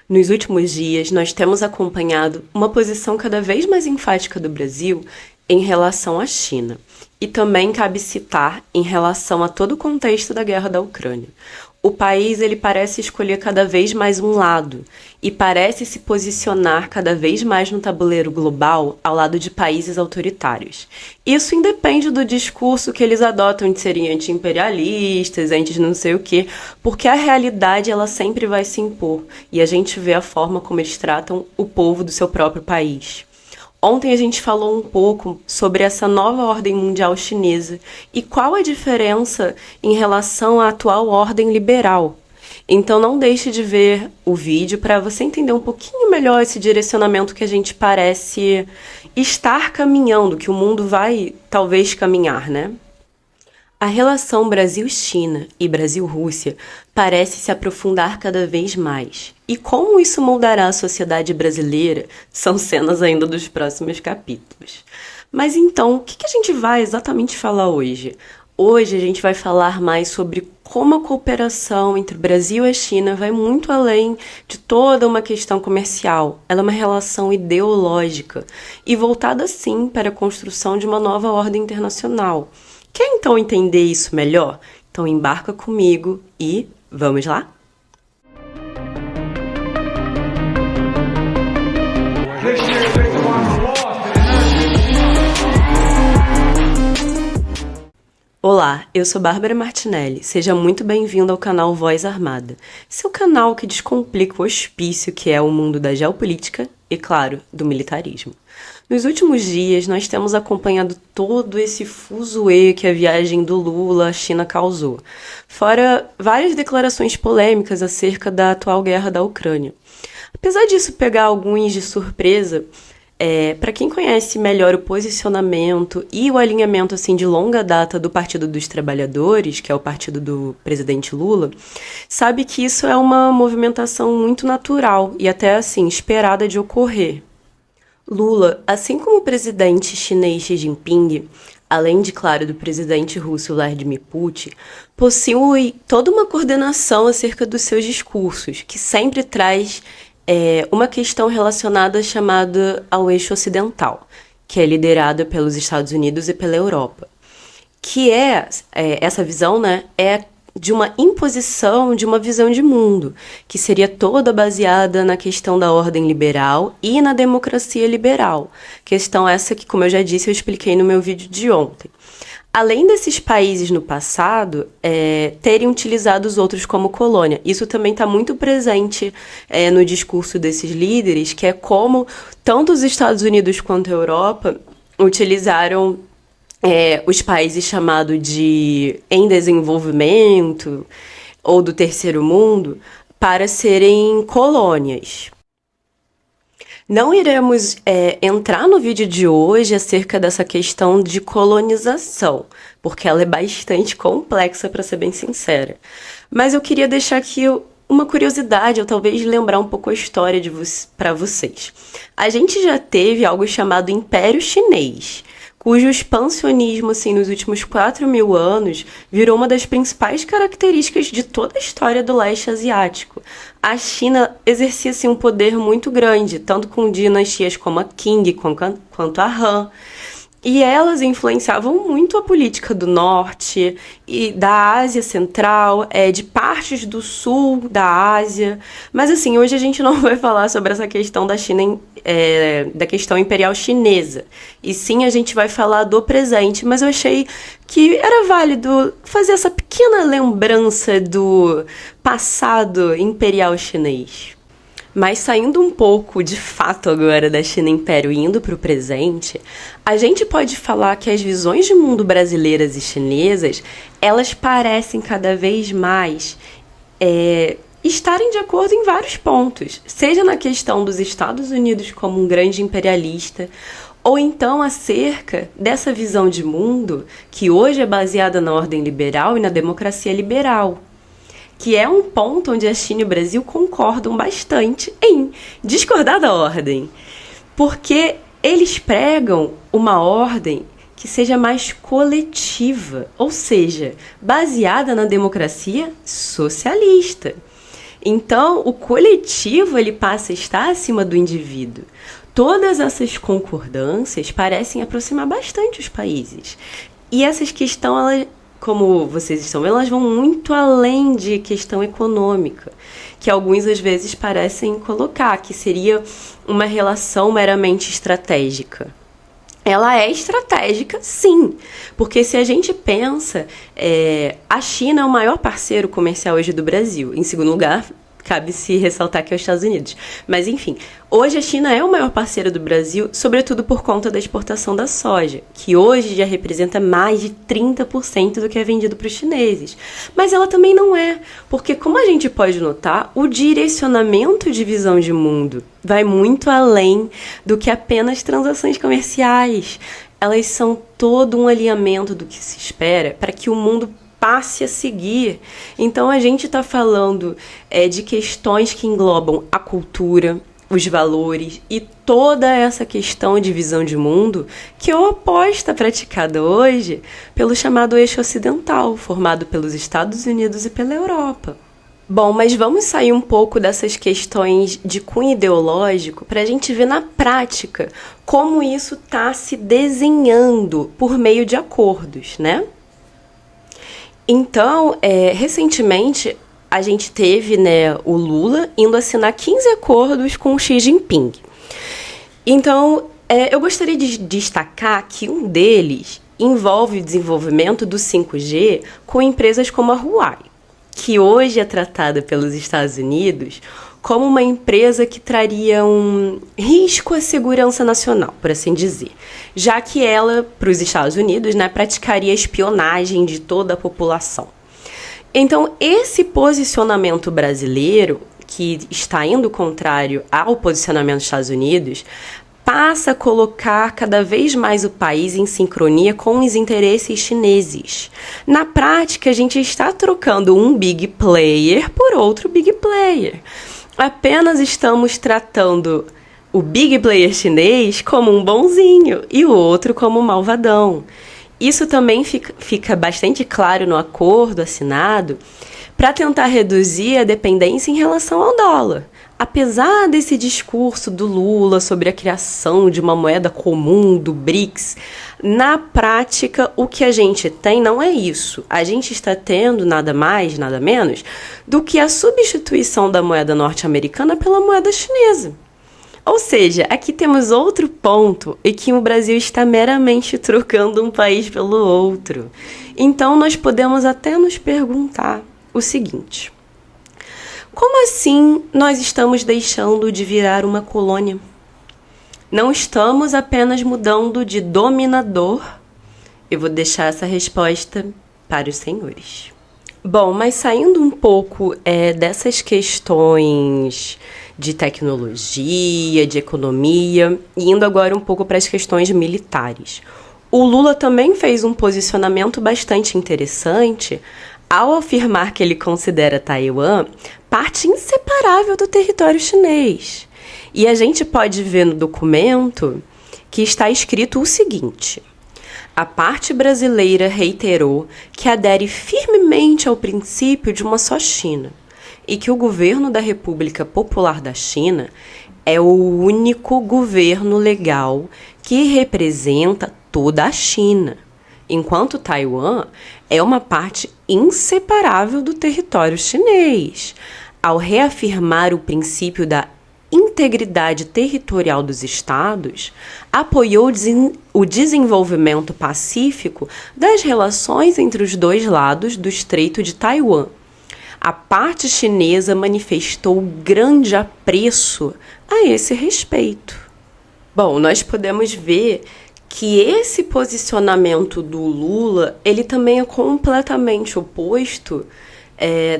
Nos últimos dias, nós temos acompanhado uma posição cada vez mais enfática do Brasil em relação à China. E também cabe citar em relação a todo o contexto da guerra da Ucrânia. O país ele parece escolher cada vez mais um lado e parece se posicionar cada vez mais no tabuleiro global ao lado de países autoritários. Isso independe do discurso que eles adotam de serem anti-imperialistas, antes não sei o quê, porque a realidade ela sempre vai se impor e a gente vê a forma como eles tratam o povo do seu próprio país. Ontem a gente falou um pouco sobre essa nova ordem mundial chinesa e qual a diferença em relação à atual ordem liberal. Então não deixe de ver o vídeo para você entender um pouquinho melhor esse direcionamento que a gente parece estar caminhando, que o mundo vai talvez caminhar, né? A relação Brasil-China e Brasil-Rússia parece se aprofundar cada vez mais. E como isso moldará a sociedade brasileira são cenas ainda dos próximos capítulos. Mas então, o que a gente vai exatamente falar hoje? Hoje a gente vai falar mais sobre como a cooperação entre o Brasil e a China vai muito além de toda uma questão comercial. Ela é uma relação ideológica e voltada sim para a construção de uma nova ordem internacional. Quer então entender isso melhor? Então embarca comigo e vamos lá? Olá, eu sou Bárbara Martinelli. Seja muito bem-vindo ao canal Voz Armada, seu canal que descomplica o hospício que é o mundo da geopolítica e, claro, do militarismo. Nos últimos dias, nós temos acompanhado todo esse fuzuê que a viagem do Lula à China causou, fora várias declarações polêmicas acerca da atual guerra da Ucrânia. Apesar disso pegar alguns de surpresa, para quem conhece melhor o posicionamento e o alinhamento assim, de longa data do Partido dos Trabalhadores, que é o partido do presidente Lula, sabe que isso é uma movimentação muito natural e até assim esperada de ocorrer. Lula, assim como o presidente chinês Xi Jinping, além de, claro, do presidente russo Vladimir Putin, possui toda uma coordenação acerca dos seus discursos, que sempre traz uma questão relacionada chamada ao eixo ocidental, que é liderada pelos Estados Unidos e pela Europa. Que essa visão, né, é de uma imposição de uma visão de mundo, que seria toda baseada na questão da ordem liberal e na democracia liberal. Questão essa que, como eu já disse, eu expliquei no meu vídeo de ontem. Além desses países no passado terem utilizado os outros como colônia, isso também está muito presente no discurso desses líderes, que é como tanto os Estados Unidos quanto a Europa utilizaram os países chamados de em desenvolvimento ou do terceiro mundo para serem colônias. Não iremos entrar no vídeo de hoje acerca dessa questão de colonização, porque ela é bastante complexa, para ser bem sincera. Mas eu queria deixar aqui uma curiosidade, ou talvez lembrar um pouco a história para vocês. A gente já teve algo chamado Império Chinês, cujo expansionismo, assim, nos últimos 4.000 anos, virou uma das principais características de toda a história do leste asiático. A China exercia, assim, um poder muito grande, tanto com dinastias como a Qing quanto a Han, e elas influenciavam muito a política do norte e da Ásia Central, de partes do sul da Ásia. Mas assim, hoje a gente não vai falar sobre essa questão da China, da questão imperial chinesa. E sim, a gente vai falar do presente, mas eu achei que era válido fazer essa pequena lembrança do passado imperial chinês. Mas saindo um pouco, de fato, agora da China Império e indo para o presente, a gente pode falar que as visões de mundo brasileiras e chinesas, elas parecem cada vez mais estarem de acordo em vários pontos, seja na questão dos Estados Unidos como um grande imperialista, ou então acerca dessa visão de mundo que hoje é baseada na ordem liberal e na democracia liberal, que é um ponto onde a China e o Brasil concordam bastante em discordar da ordem, porque eles pregam uma ordem que seja mais coletiva, ou seja, baseada na democracia socialista. Então, o coletivo ele passa a estar acima do indivíduo. Todas essas concordâncias parecem aproximar bastante os países. E essas questões, elas, como vocês estão vendo, elas vão muito além de questão econômica, que alguns às vezes parecem colocar, que seria uma relação meramente estratégica. Ela é estratégica, sim, porque se a gente pensa, a China é o maior parceiro comercial hoje do Brasil. Em segundo lugar, cabe-se ressaltar que é os Estados Unidos. Mas, enfim, hoje a China é o maior parceiro do Brasil, sobretudo por conta da exportação da soja, que hoje já representa mais de 30% do que é vendido para os chineses. Mas ela também não é, porque, como a gente pode notar, o direcionamento de visão de mundo vai muito além do que apenas transações comerciais. Elas são todo um alinhamento do que se espera para que o mundo passe a seguir. Então a gente está falando de questões que englobam a cultura, os valores e toda essa questão de visão de mundo que é oposta praticada hoje pelo chamado eixo ocidental, formado pelos Estados Unidos e pela Europa. Bom, mas vamos sair um pouco dessas questões de cunho ideológico para a gente ver na prática como isso está se desenhando por meio de acordos, né? Então, recentemente, a gente teve, né, o Lula indo assinar 15 acordos com o Xi Jinping. Então, eu gostaria de destacar que um deles envolve o desenvolvimento do 5G com empresas como a Huawei, que hoje é tratada pelos Estados Unidos como uma empresa que traria um risco à segurança nacional, por assim dizer, já que ela, para os Estados Unidos, né, praticaria espionagem de toda a população. Então, esse posicionamento brasileiro, que está indo contrário ao posicionamento dos Estados Unidos, passa a colocar cada vez mais o país em sincronia com os interesses chineses. Na prática, a gente está trocando um big player por outro big player. Apenas estamos tratando o big player chinês como um bonzinho e o outro como um malvadão. Isso também fica bastante claro no acordo assinado para tentar reduzir a dependência em relação ao dólar. Apesar desse discurso do Lula sobre a criação de uma moeda comum do BRICS, na prática o que a gente tem não é isso. A gente está tendo nada mais, nada menos do que a substituição da moeda norte-americana pela moeda chinesa. Ou seja, aqui temos outro ponto em que o Brasil está meramente trocando um país pelo outro. Então nós podemos até nos perguntar o seguinte: como assim nós estamos deixando de virar uma colônia? Não estamos apenas mudando de dominador? Eu vou deixar essa resposta para os senhores. Bom, mas saindo um pouco dessas questões de tecnologia, de economia, e indo agora um pouco para as questões militares. O Lula também fez um posicionamento bastante interessante ao afirmar que ele considera Taiwan parte inseparável do território chinês. E a gente pode ver no documento que está escrito o seguinte: a parte brasileira reiterou que adere firmemente ao princípio de uma só China e que o governo da República Popular da China é o único governo legal que representa toda a China, enquanto Taiwan é uma parte inseparável do território chinês. Ao reafirmar o princípio da integridade territorial dos estados, apoiou o desenvolvimento pacífico das relações entre os dois lados do Estreito de Taiwan. A parte chinesa manifestou grande apreço a esse respeito. Bom, nós podemos ver que esse posicionamento do Lula, ele também é completamente oposto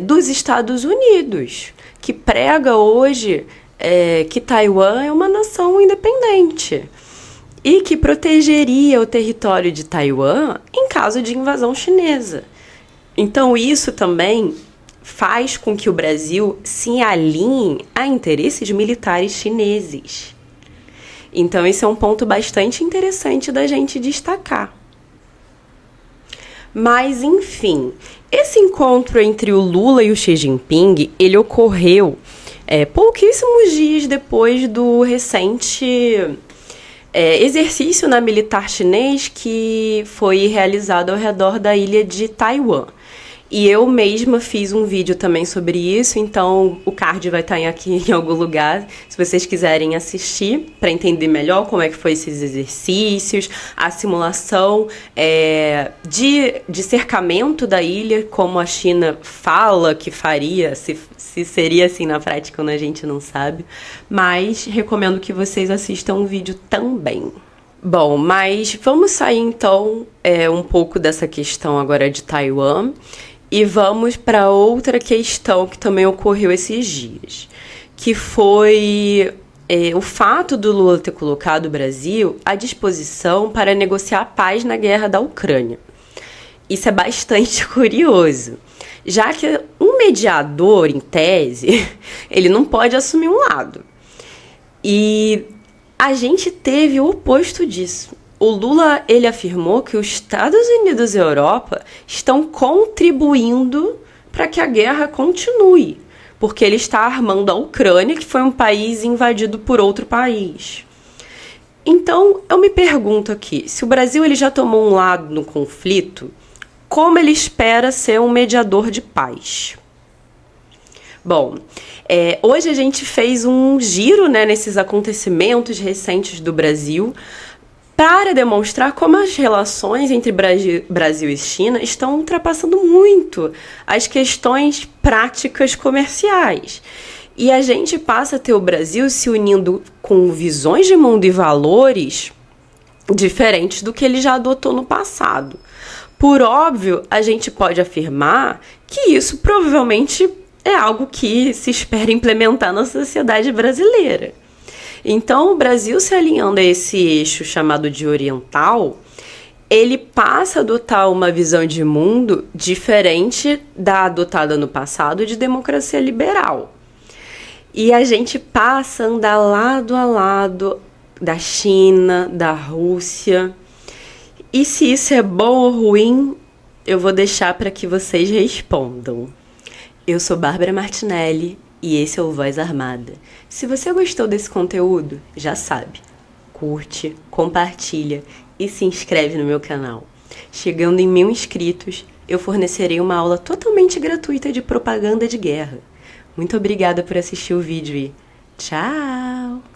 dos Estados Unidos, que prega hoje que Taiwan é uma nação independente e que protegeria o território de Taiwan em caso de invasão chinesa. Então isso também faz com que o Brasil se alinhe a interesses militares chineses. Então esse é um ponto bastante interessante da gente destacar. Mas, enfim, esse encontro entre o Lula e o Xi Jinping, ele ocorreu pouquíssimos dias depois do recente exercício na militar chinês que foi realizado ao redor da ilha de Taiwan. E eu mesma fiz um vídeo também sobre isso, então o card vai estar aqui em algum lugar, se vocês quiserem assistir, para entender melhor como é que foi esses exercícios, a simulação de cercamento da ilha, como a China fala que faria, se seria assim na prática, quando a gente não sabe. Mas recomendo que vocês assistam o vídeo também. Bom, mas vamos sair então um pouco dessa questão agora de Taiwan. E vamos para outra questão que também ocorreu esses dias, que foi o fato do Lula ter colocado o Brasil à disposição para negociar a paz na guerra da Ucrânia. Isso é bastante curioso, já que um mediador, em tese, ele não pode assumir um lado. E a gente teve o oposto disso. O Lula, ele afirmou que os Estados Unidos e a Europa estão contribuindo para que a guerra continue, porque ele está armando a Ucrânia, que foi um país invadido por outro país. Então, eu me pergunto aqui, se o Brasil ele já tomou um lado no conflito, como ele espera ser um mediador de paz? Bom, hoje a gente fez um giro, nesses acontecimentos recentes do Brasil, para demonstrar como as relações entre Brasil e China estão ultrapassando muito as questões práticas comerciais. E a gente passa a ter o Brasil se unindo com visões de mundo e valores diferentes do que ele já adotou no passado. Por óbvio, a gente pode afirmar que isso provavelmente é algo que se espera implementar na sociedade brasileira. Então, o Brasil se alinhando a esse eixo chamado de oriental, ele passa a adotar uma visão de mundo diferente da adotada no passado de democracia liberal. E a gente passa a andar lado a lado da China, da Rússia. E se isso é bom ou ruim, eu vou deixar para que vocês respondam. Eu sou Bárbara Martinelli. E esse é o Voz Armada. Se você gostou desse conteúdo, já sabe, curte, compartilha e se inscreve no meu canal. Chegando em 1000 inscritos, eu fornecerei uma aula totalmente gratuita de propaganda de guerra. Muito obrigada por assistir o vídeo e tchau!